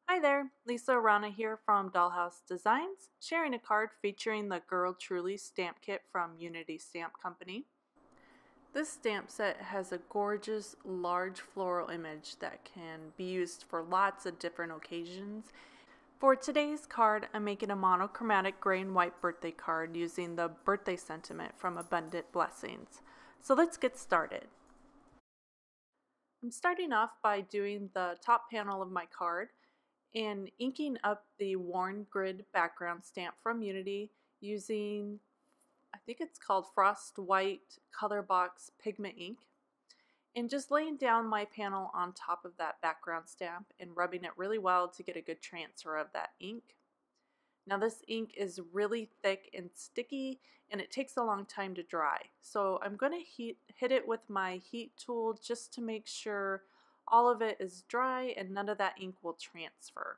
Hi there, Lisa Rana here from Dollhouse Designs, sharing a card featuring the Girl Truly stamp kit from Unity Stamp Company. This stamp set has a gorgeous large floral image that can be used for lots of different occasions. For today's card, I'm making a monochromatic gray and white birthday card using the birthday sentiment from Abundant Blessings. So let's get started. I'm starting off by doing the top panel of my card and inking up the worn grid background stamp from Unity using, I think it's called Frost White Color Box Pigment ink, and just laying down my panel on top of that background stamp and rubbing it really well to get a good transfer of that ink. Now this ink is really thick and sticky and it takes a long time to dry, so I'm going to hit it with my heat tool just to make sure all of it is dry and none of that ink will transfer.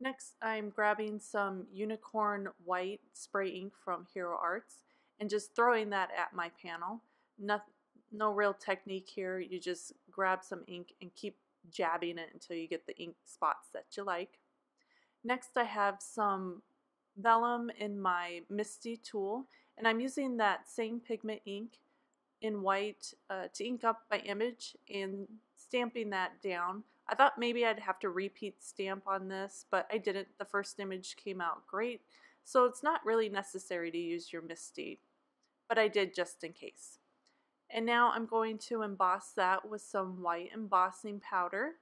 Next, I'm grabbing some unicorn white spray ink from Hero Arts and just throwing that at my panel. No real technique here, you just grab some ink and keep jabbing it until you get the ink spots that you like. Next, I have some vellum in my Misty tool, and I'm using that same pigment ink in white to ink up my image and stamping that down. I thought maybe I'd have to repeat stamp on this, but I didn't. The first image came out great, so it's not really necessary to use your Misty, but I did just in case. And now I'm going to emboss that with some white embossing powder,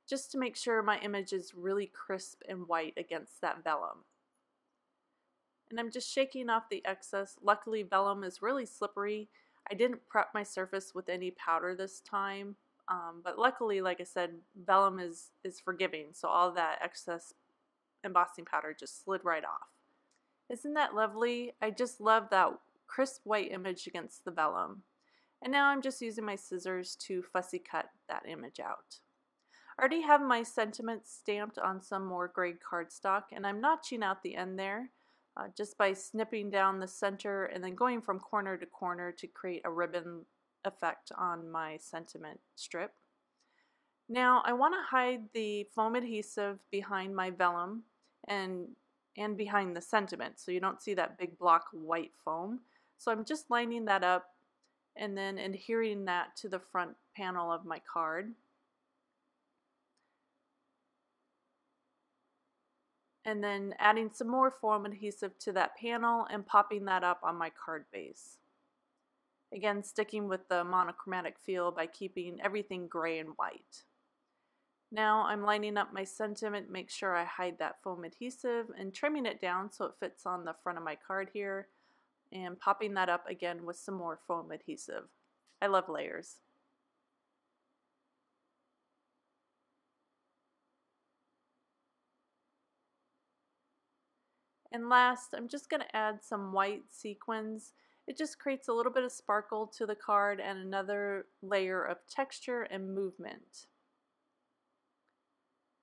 just to make sure my image is really crisp and white against that vellum. And I'm just shaking off the excess. Luckily, vellum is really slippery. I didn't prep my surface with any powder this time, but luckily, like I said, vellum is forgiving, so all that excess embossing powder just slid right off. Isn't that lovely? I just love that crisp white image against the vellum. And now I'm just using my scissors to fussy cut that image out. I already have my sentiments stamped on some more gray cardstock, and I'm notching out the end there just by snipping down the center and then going from corner to corner to create a ribbon effect on my sentiment strip. Now I want to hide the foam adhesive behind my vellum and behind the sentiment, so you don't see that big block of white foam. So I'm just lining that up and then adhering that to the front panel of my card. And then adding some more foam adhesive to that panel and popping that up on my card base. Again, sticking with the monochromatic feel by keeping everything gray and white. Now I'm lining up my sentiment, make sure I hide that foam adhesive and trimming it down so it fits on the front of my card here, and popping that up again with some more foam adhesive. I love layers. And last, I'm just going to add some white sequins. It just creates a little bit of sparkle to the card and another layer of texture and movement.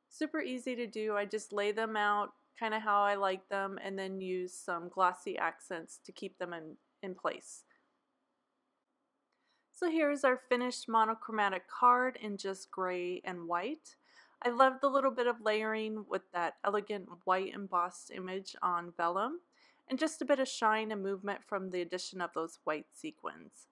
Super easy to do. I just lay them out kind of how I like them and then use some glossy accents to keep them in place. So here's our finished monochromatic card in just gray and white. I love the little bit of layering with that elegant white embossed image on vellum and just a bit of shine and movement from the addition of those white sequins.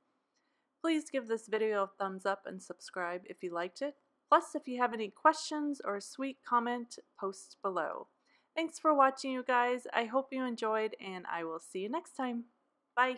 Please give this video a thumbs up and subscribe if you liked it. Plus, if you have any questions or a sweet comment, post below. Thanks for watching, you guys. I hope you enjoyed, and I will see you next time. Bye!